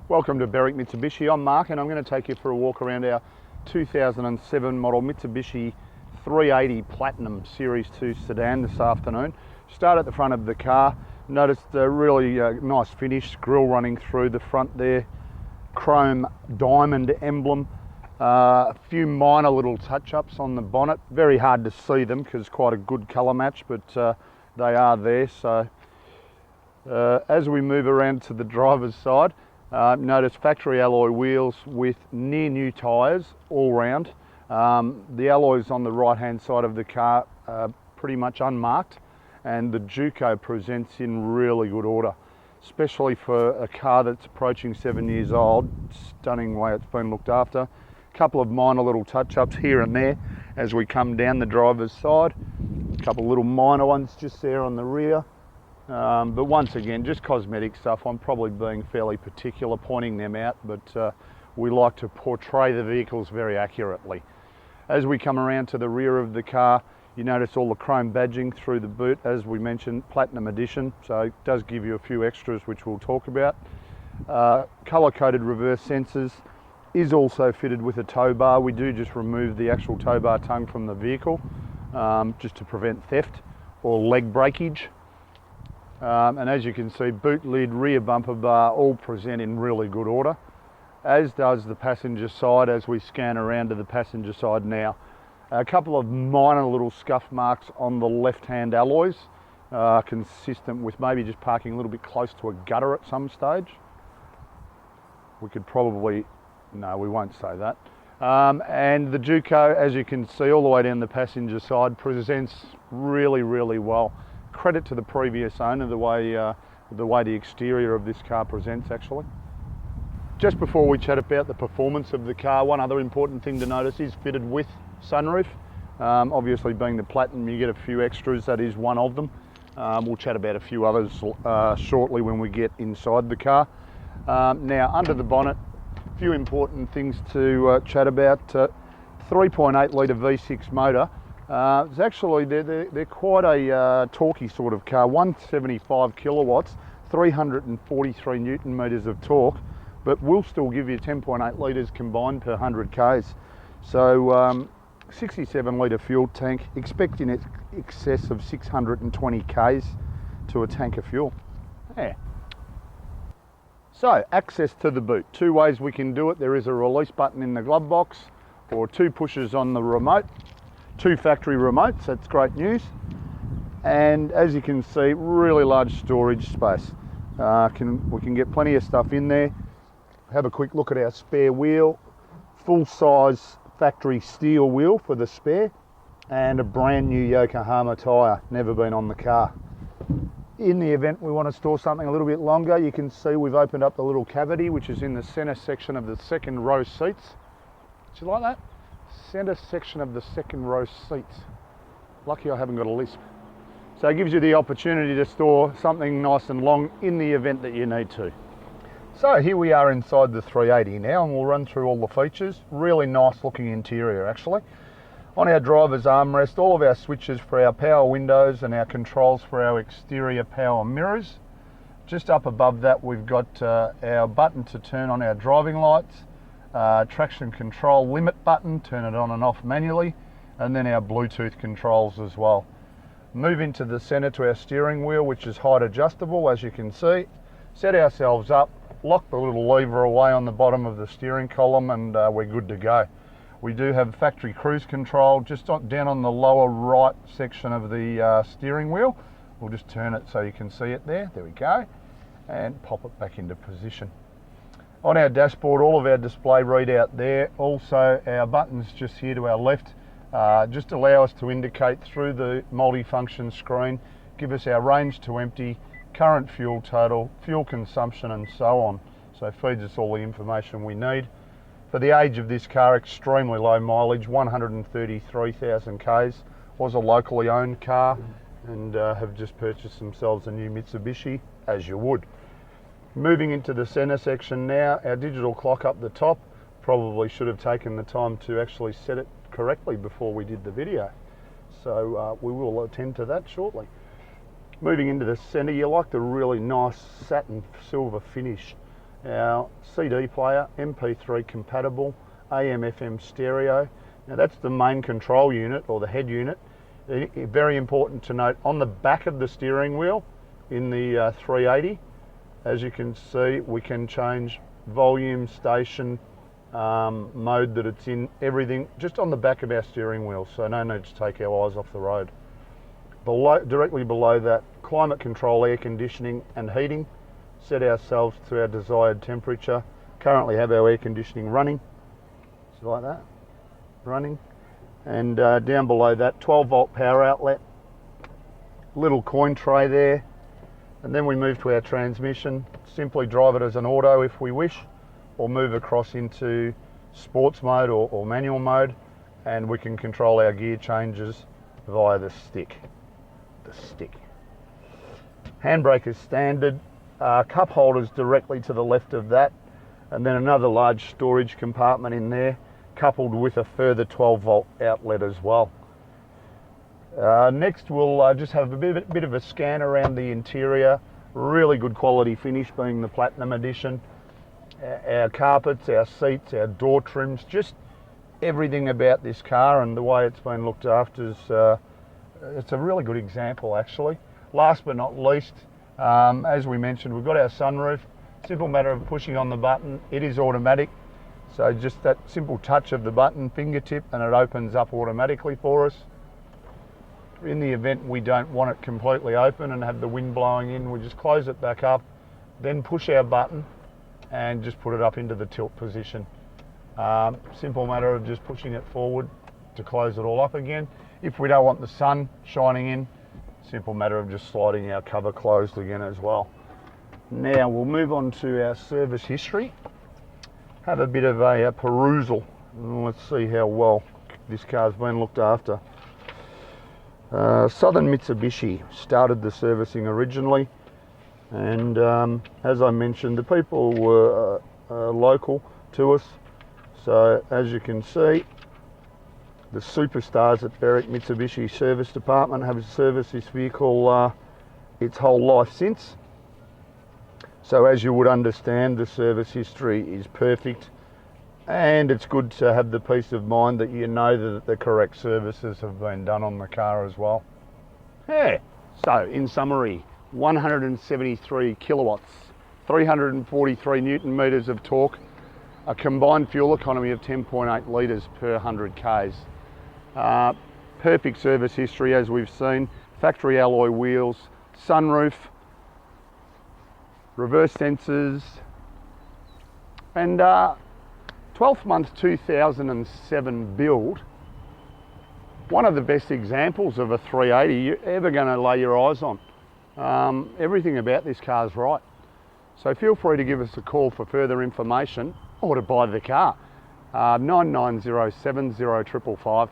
Welcome to Berwick Mitsubishi. I'm Mark and I'm going to take you for a walk around our 2007 model Mitsubishi 380 Platinum Series 2 sedan this afternoon. Start at the front of the car. Notice the really nice finish, grille running through the front there, chrome diamond emblem, a few minor little touch-ups on the bonnet. Very hard to see them because quite a good colour match, but they are there. So as we move around to the driver's side, notice factory alloy wheels with near new tyres all round. The alloys on the right hand side of the car are pretty much unmarked, and the Juco presents in really good order, especially for a car that's approaching 7 years old. Stunning way it's been looked after. A couple of minor little touch-ups here and there as we come down the driver's side. A couple of little minor ones just there on the rear. But once again, just cosmetic stuff. I'm probably being fairly particular pointing them out, but we like to portray the vehicles very accurately. As we come around to the rear of the car, you notice all the chrome badging through the boot, as we mentioned, Platinum Edition, so it does give you a few extras which we'll talk about. Colour-coded reverse sensors, is also fitted with a tow bar. We do just remove the actual tow bar tongue from the vehicle just to prevent theft or leg breakage. And as you can see, boot lid, rear bumper bar all present in really good order, as does the passenger side as we scan around to the passenger side now. A couple of minor little scuff marks on the left-hand alloys, consistent with maybe just parking a little bit close to a gutter at some stage. We could probably, no, we won't say that. And the Juco, as you can see all the way down the passenger side, presents really, really well. Credit to the previous owner, the way the exterior of this car presents actually. Just before we chat about the performance of the car, one other important thing to notice is fitted with sunroof. Obviously being the Platinum, you get a few extras, that is one of them. We'll chat about a few others shortly when we get inside the car. Now under the bonnet, a few important things to chat about. 3.8 litre V6 motor. It's actually, they're quite a torquey sort of car, 175 kilowatts, 343 Newton meters of torque, but will still give you 10.8 litres combined per 100 Ks. So 67 litre fuel tank, expecting in excess of 620 Ks to a tank of fuel. Yeah. So access to the boot, two ways we can do it. There is a release button in the glove box or two pushes on the remote. Two factory remotes, that's great news. And as you can see, really large storage space. We can get plenty of stuff in there. Have a quick look at our spare wheel. Full size factory steel wheel for the spare, and a brand new Yokohama tyre, never been on the car. In the event we want to store something a little bit longer, you can see we've opened up the little cavity which is in the centre section of the second row seats. Did you like that? Centre section of the second row seats. Lucky I haven't got a lisp. So it gives you the opportunity to store something nice and long in the event that you need to. So here we are inside the 380 now, and we'll run through all the features. Really nice looking interior actually. On our driver's armrest, all of our switches for our power windows and our controls for our exterior power mirrors. Just up above that we've got our button to turn on our driving lights, traction control limit button, turn it on and off manually, and then our Bluetooth controls as well. Move into the centre to our steering wheel, which is height adjustable as you can see. Set ourselves up, lock the little lever away on the bottom of the steering column, and we're good to go. We do have factory cruise control just down on the lower right section of the steering wheel. We'll just turn it so you can see it there. There we go. And pop it back into position. On our dashboard, all of our display readout there. Also our buttons just here to our left just allow us to indicate through the multi-function screen, give us our range to empty, current fuel total, fuel consumption and so on. So it feeds us all the information we need. For the age of this car, extremely low mileage, 133,000 Ks. Was a locally owned car and have just purchased themselves a new Mitsubishi, as you would. Moving into the centre section now, our digital clock up the top. Probably should have taken the time to actually set it correctly before we did the video. So we will attend to that shortly. Moving into the centre, you like the really nice satin silver finish our CD player, MP3 compatible, AM FM stereo. Now that's the main control unit or the head unit. Very important to note, on the back of the steering wheel in the 380, as you can see, we can change volume, station, mode that it's in, everything just on the back of our steering wheel, so no need to take our eyes off the road. Directly below that, climate control, air conditioning and heating. Set ourselves to our desired temperature. Currently have our air conditioning running, just like that, running. And down below that, 12 volt power outlet, little coin tray there. And then we move to our transmission. Simply drive it as an auto if we wish, or move across into sports mode or manual mode, and we can control our gear changes via the stick. Handbrake is standard. Cup holders directly to the left of that, and then another large storage compartment in there, coupled with a further 12 volt outlet as well. Next we'll just have a bit of a scan around the interior. Really good quality finish, being the Platinum Edition. Our carpets, our seats, our door trims, just everything about this car and the way it's been looked after is it's a really good example actually. Last but not least, as we mentioned, we've got our sunroof. Simple matter of pushing on the button. It is automatic, so just that simple touch of the button, fingertip, and it opens up automatically for us. In the event we don't want it completely open and have the wind blowing in, we just close it back up, then push our button and just put it up into the tilt position. Simple matter of just pushing it forward to close it all up again. If we don't want the sun shining in, simple matter of just sliding our cover closed again as well. Now we'll move on to our service history. Have a bit of a perusal. Let's see how well this car's been looked after. Southern Mitsubishi started the servicing originally, and as I mentioned, the people were local to us. So as you can see, the superstars at Berwick Mitsubishi Service Department have serviced this vehicle its whole life since. So as you would understand, the service history is perfect, and it's good to have the peace of mind that you know that the correct services have been done on the car as well. Yeah, so in summary, 173 kilowatts, 343 Newton meters of torque, a combined fuel economy of 10.8 litres per 100 k's. Perfect service history as we've seen, factory alloy wheels, sunroof, reverse sensors, and 12th month 2007 build. One of the best examples of a 380 you're ever going to lay your eyes on. Everything about this car is right. So feel free to give us a call for further information or to buy the car. 99070555.